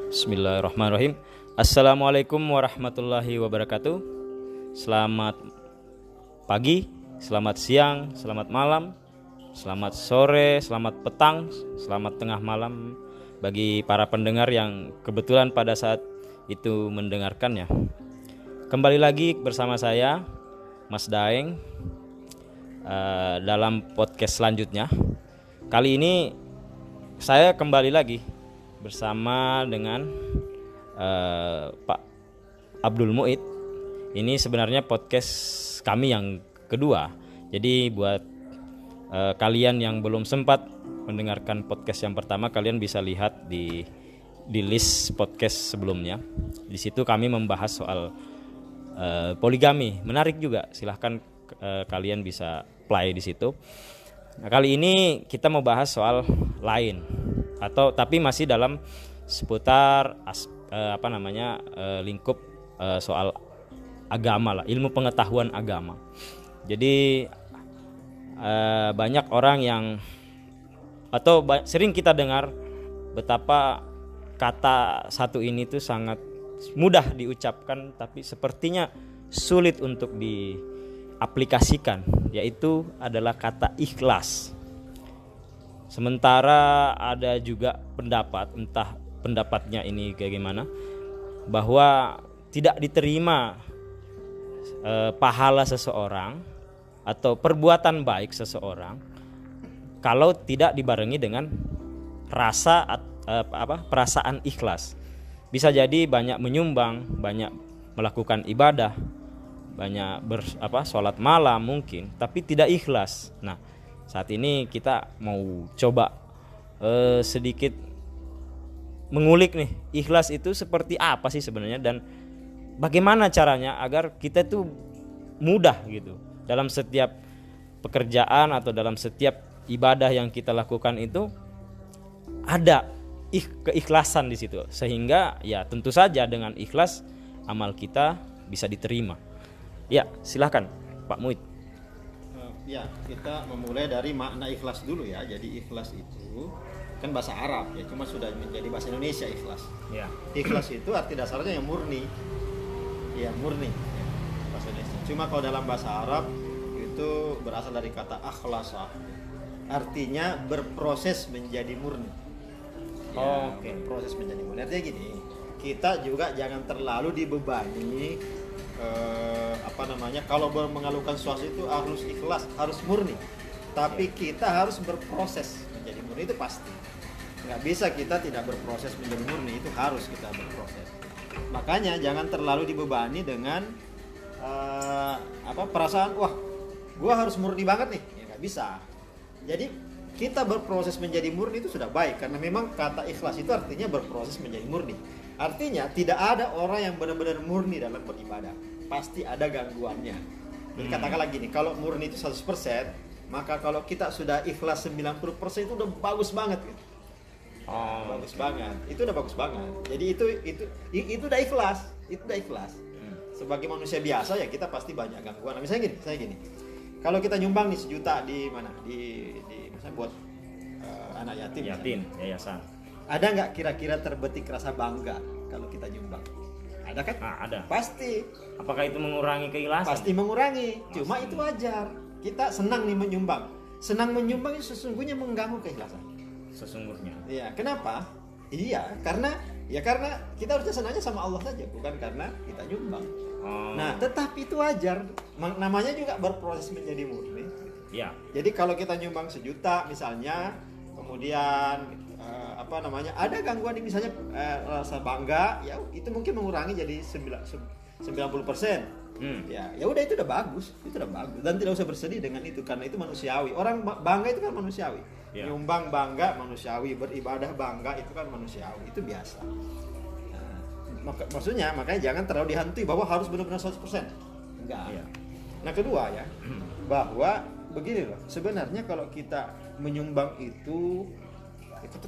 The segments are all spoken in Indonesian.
Bismillahirrahmanirrahim. Assalamualaikum warahmatullahi wabarakatuh. Selamat pagi, selamat siang, selamat malam, selamat sore, selamat petang, selamat tengah malam bagi para pendengar yang kebetulan pada saat itu mendengarkannya. Kembali lagi bersama saya, Mas Daeng, dalam podcast selanjutnya. Kali ini saya kembali lagi bersama dengan Pak Abdul Muid. Ini sebenarnya podcast kami yang kedua. Jadi buat kalian yang belum sempat mendengarkan podcast yang pertama, kalian bisa lihat di list podcast sebelumnya. Di situ kami membahas soal poligami. Menarik juga. Silahkan kalian bisa play di situ. Nah, kali ini kita mau bahas soal lain, tapi masih dalam seputar lingkup soal agama lah, ilmu pengetahuan agama. Jadi banyak orang yang sering kita dengar betapa kata satu ini tuh sangat mudah diucapkan tapi sepertinya sulit untuk diaplikasikan, yaitu adalah kata ikhlas. Sementara ada juga pendapat, entah pendapatnya ini kayak gimana, bahwa tidak diterima pahala seseorang atau perbuatan baik seseorang kalau tidak dibarengi dengan perasaan ikhlas. Bisa jadi banyak menyumbang, banyak melakukan ibadah, banyak sholat malam mungkin, tapi tidak ikhlas. Nah, saat ini kita mau coba sedikit mengulik nih, ikhlas itu seperti apa sih sebenarnya dan bagaimana caranya agar kita tuh mudah gitu dalam setiap pekerjaan atau dalam setiap ibadah yang kita lakukan itu ada keikhlasan di situ, sehingga ya tentu saja dengan ikhlas amal kita bisa diterima. Ya, silakan Pak Muid. Ya, kita memulai dari makna ikhlas dulu ya. Jadi ikhlas itu kan bahasa Arab ya, cuma sudah menjadi bahasa Indonesia ikhlas. Ya. Ikhlas itu arti dasarnya yang murni. Ya, murni ya, bahasa Indonesia. Cuma kalau dalam bahasa Arab itu berasal dari kata akhlasa. Artinya berproses menjadi murni. Ya, Oke. Proses menjadi murni. Artinya gini, kita juga jangan terlalu dibebani kalau mengalukan sesuatu itu harus ikhlas, harus murni. Tapi kita harus berproses menjadi murni, itu pasti. Nggak bisa kita tidak berproses menjadi murni, itu harus kita berproses. Makanya jangan terlalu dibebani dengan perasaan, wah, gua harus murni banget nih. Ya nggak bisa. Jadi kita berproses menjadi murni itu sudah baik, karena memang kata ikhlas itu artinya berproses menjadi murni. Artinya tidak ada orang yang benar-benar murni dalam beribadah. Pasti ada gangguannya. Jadi katakanlah gini, kalau murni itu 100%, maka kalau kita sudah ikhlas 90% itu udah bagus banget gitu. Bagus banget. Itu udah bagus banget. Jadi itu udah ikhlas, itu udah ikhlas. Sebagai manusia biasa ya kita pasti banyak gangguan. Nah, misalnya gini. Kalau kita nyumbang nih 1 juta di mana? Di misalnya buat anak yatim yayasan. Ada nggak kira-kira terbetik rasa bangga kalau kita nyumbang? Ada kan? Ada. Pasti. Apakah itu mengurangi keikhlasan? Pasti mengurangi. Cuma itu wajar. Kita senang nih menyumbang. Senang menyumbang itu sesungguhnya mengganggu keikhlasan. Sesungguhnya. Iya. Kenapa? Iya, karena kita harusnya senangnya sama Allah saja, bukan karena kita nyumbang. Nah, tetapi itu wajar. Namanya juga berproses menjadi murni. Iya. Jadi kalau kita nyumbang 1 juta misalnya, kemudian ada gangguan nih, misalnya rasa bangga, ya itu mungkin mengurangi jadi 90%. Ya udah, itu udah bagus dan tidak usah bersedih dengan itu, karena itu manusiawi. Orang bangga itu kan manusiawi. Nyumbang bangga manusiawi, beribadah bangga itu kan manusiawi, itu biasa. Nah, makanya jangan terlalu dihantui bahwa harus benar-benar 100%. Enggak. Nah, kedua ya, bahwa begini loh, sebenarnya kalau kita menyumbang itu,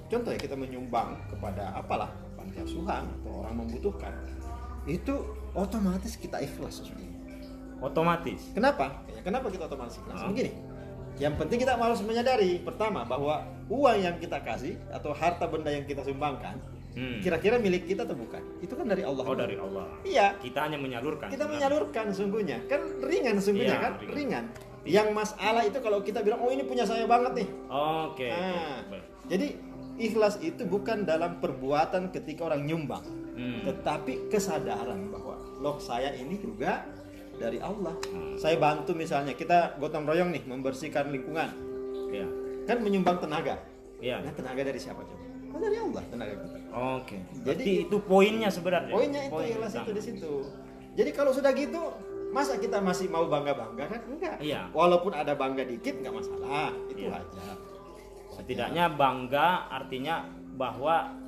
contoh ya, kita menyumbang kepada panti asuhan atau orang membutuhkan, itu otomatis kita ikhlas sesungguhnya. Otomatis. Kenapa kita otomatis ikhlas? Begini, Yang penting kita harus menyadari pertama bahwa uang yang kita kasih atau harta benda yang kita sumbangkan kira-kira milik kita atau bukan? Itu kan dari Allah. Oh, dari Allah. Iya. Kita hanya menyalurkan. Kita menyalurkan sungguhnya. Kan ringan sungguhnya, Iya, kan? Ringan. Yang masalah itu kalau kita bilang, oh ini punya saya banget nih. Oke. Nah, Baik. jadi ikhlas itu bukan dalam perbuatan ketika orang nyumbang, tetapi kesadaran bahwa loh saya ini juga dari Allah. Saya bantu misalnya kita gotong royong nih membersihkan lingkungan, Iya. kan menyumbang tenaga. Iya. Nah, tenaga dari siapa coba? Oh, dari Allah tenaga kita. Oke. Jadi- Jadi itu poinnya sebenarnya. Poinnya itu Poin ikhlas itu utama. di situ. Jadi kalau sudah gitu, masa kita masih mau bangga-bangga kan? Enggak. Iya. Walaupun ada bangga dikit nggak masalah, itu Iya. aja. Setidaknya bangga artinya bahwa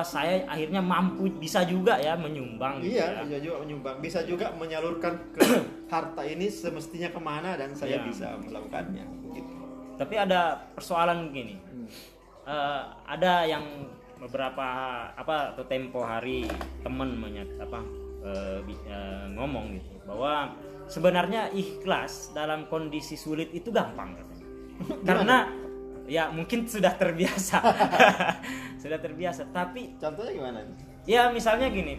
saya akhirnya mampu bisa juga ya menyumbang gitu Iya, ya. bisa juga menyumbang, bisa juga menyalurkan ke harta ini semestinya kemana dan saya Iya. bisa melakukannya. Gitu. Tapi ada persoalan gini. Ada yang beberapa atau tempo hari teman ngomong gitu bahwa sebenarnya ikhlas dalam kondisi sulit itu gampang katanya. Karena ya mungkin sudah terbiasa. Sudah terbiasa, tapi Contohnya gimana? ya misalnya gini,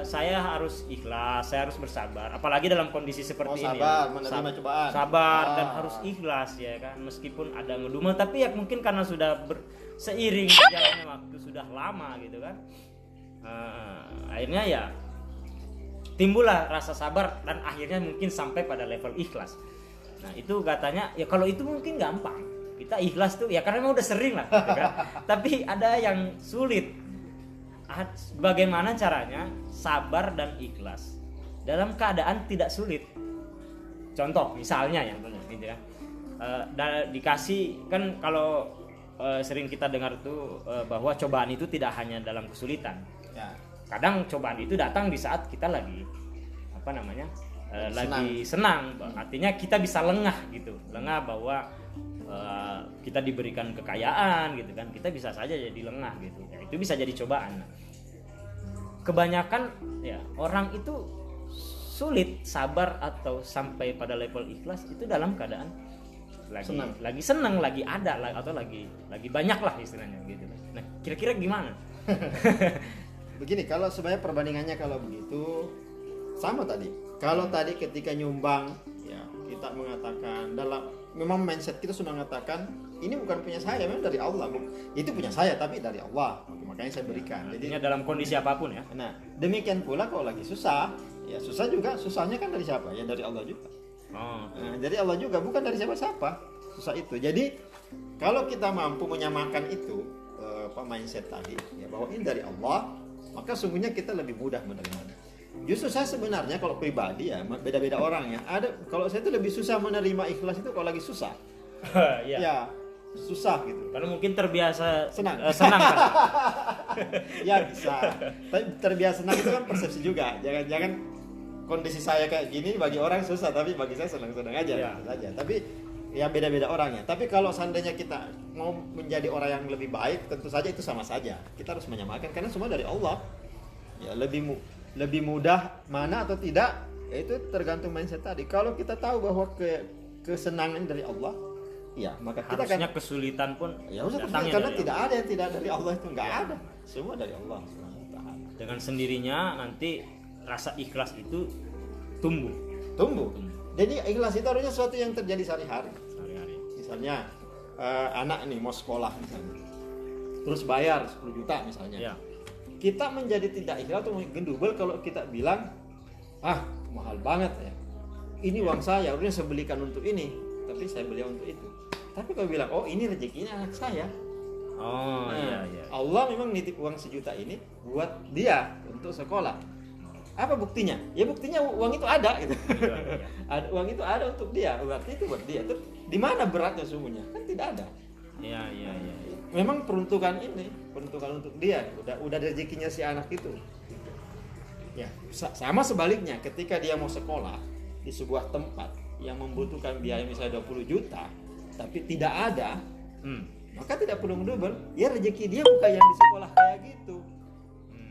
saya harus ikhlas, saya harus bersabar, apalagi dalam kondisi seperti ini. Sabar, menerima cobaan. Sabar dan Ah. harus ikhlas ya kan, meskipun ada ngedumel, tapi ya mungkin karena sudah seiring berjalannya waktu sudah lama gitu kan, akhirnya ya timbullah rasa sabar dan akhirnya mungkin sampai pada level ikhlas. Nah itu katanya ya kalau itu mungkin gampang, kita ikhlas tuh ya karena memang udah sering lah gitu kan. Tapi ada yang sulit. Bagaimana caranya sabar dan ikhlas dalam keadaan tidak sulit? Contoh misalnya ya gitu kan, dikasih kan kalau sering kita dengar tuh bahwa cobaan itu tidak hanya dalam kesulitan. Ya. Kadang cobaan itu datang di saat kita lagi lagi senang. Artinya kita bisa lengah gitu, lengah bahwa kita diberikan kekayaan gitu kan, kita bisa saja jadi lengah gitu ya, itu bisa jadi cobaan. Kebanyakan ya orang itu sulit sabar atau sampai pada level ikhlas itu dalam keadaan lagi senang, lagi ada atau lagi banyak lah istilahnya gitu. Nah kira-kira gimana? Begini, kalau sebenarnya perbandingannya kalau begitu sama tadi. Kalau tadi ketika nyumbang, ya kita mengatakan memang mindset kita sudah mengatakan ini bukan punya saya, memang dari Allah. Itu punya saya tapi dari Allah. Oke, makanya saya berikan. Jadi Artinya dalam kondisi apapun ya. nah, demikian pula kalau lagi susah, ya susah juga, susahnya kan dari siapa? Ya dari Allah juga. Oh, Nah, dari Allah juga, bukan dari siapa-siapa. Susah itu. Jadi kalau kita mampu menyamakan itu mindset tadi, ya bahwa ini dari Allah, maka sungguhnya kita lebih mudah menerimanya. Justru saya sebenarnya kalau pribadi ya beda-beda orang ya. Kalau saya itu lebih susah menerima ikhlas itu kalau lagi susah. iya. Ya susah gitu. Karena mungkin terbiasa Senang. senang kan. Ya bisa. Tapi terbiasa senang itu kan persepsi juga. Jangan kondisi saya kayak gini bagi orang susah, tapi bagi saya senang-senang aja. Ya. Saja. Tapi ya beda-beda orangnya. Tapi kalau seandainya kita mau menjadi orang yang lebih baik, tentu saja itu sama saja. Kita harus menyamakan karena semua dari Allah. Ya lebih mudah mana atau tidak, ya itu tergantung mindset tadi. Kalau kita tahu bahwa kesenangan dari Allah, ya maka kita Harusnya kesulitan pun ya usah datangnya karena dari tidak ada yang tidak dari Allah, itu nggak Ya. ada, semua dari Allah SWT. dengan sendirinya nanti rasa ikhlas itu tumbuh Tumbuh. Jadi ikhlas itu harusnya sesuatu yang terjadi sehari-hari. sehari-hari. Misalnya anak nih mau sekolah misalnya, terus bayar 10 juta misalnya. Ya. Kita menjadi tidak ikhlas atau gendubel kalau kita bilang mahal banget ya. Ini uang saya, harusnya saya belikan untuk ini, tapi saya beli untuk itu. Tapi kalau bilang ini rezekinya anak saya. Oh iya iya. Allah memang nitip uang 1 juta ini buat dia untuk sekolah. Apa buktinya? Ya buktinya uang itu ada gitu. Iya. Uang itu ada untuk dia, berarti itu buat dia. Terus di mana beratnya sungguhnya? Kan tidak ada. Iya iya iya. Memang peruntukan untuk dia, udah rezekinya si anak itu. Ya, sama sebaliknya ketika dia mau sekolah di sebuah tempat yang membutuhkan biaya misalnya 20 juta tapi tidak ada, maka tidak perlu mendubel. Ya rezeki dia bukan yang di sekolah kayak gitu.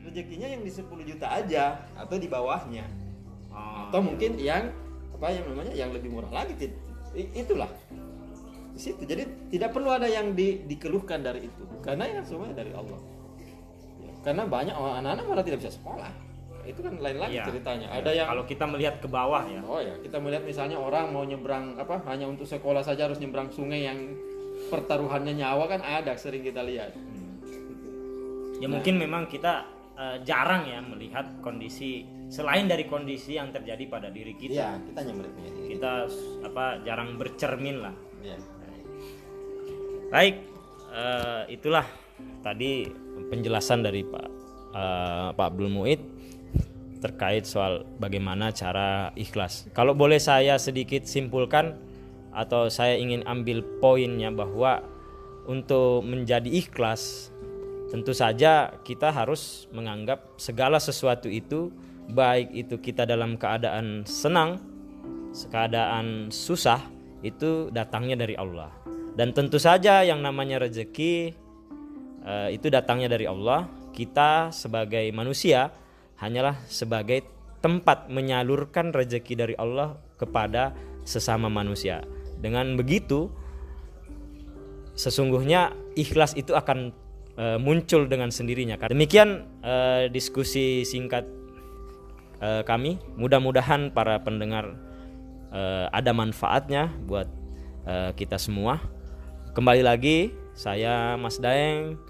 Rezekinya yang di 10 juta aja atau di bawahnya. Atau mungkin yang yang lebih murah lagi. Itulah di situ. Jadi tidak perlu ada yang dikeluhkan dari itu, karena ya semuanya dari Allah. Karena banyak anak-anak malah tidak bisa sekolah. Itu kan lain lagi Iya. ceritanya. Ya, Ada yang kalau kita melihat ke bawah ya. oh ya, kita melihat misalnya orang mau nyebrang hanya untuk sekolah saja harus nyebrang sungai yang pertaruhannya nyawa kan ada sering kita lihat. Ya mungkin memang kita jarang ya melihat kondisi selain dari kondisi yang terjadi pada diri kita. Iya, kita hanya melihatnya. Kita jarang bercermin lah. Iya. Baik, itulah tadi penjelasan dari Pak Abdul Muid terkait soal bagaimana cara ikhlas. Kalau boleh saya sedikit simpulkan atau saya ingin ambil poinnya bahwa untuk menjadi ikhlas tentu saja kita harus menganggap segala sesuatu itu, baik itu kita dalam keadaan senang, keadaan susah, itu datangnya dari Allah. Dan tentu saja yang namanya rezeki itu datangnya dari Allah. Kita sebagai manusia hanyalah sebagai tempat menyalurkan rezeki dari Allah kepada sesama manusia. Dengan begitu sesungguhnya ikhlas itu akan muncul dengan sendirinya. Demikian diskusi singkat kami. Mudah-mudahan para pendengar ada manfaatnya buat kita semua. Kembali lagi saya Mas Daeng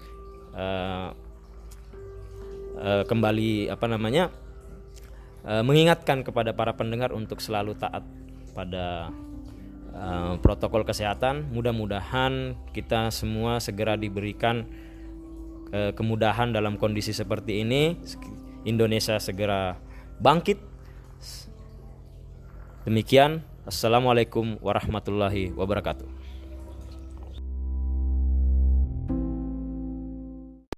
kembali mengingatkan kepada para pendengar untuk selalu taat pada protokol kesehatan. Mudah-mudahan kita semua segera diberikan kemudahan dalam kondisi seperti ini. Indonesia segera bangkit. Demikian, assalamualaikum warahmatullahi wabarakatuh.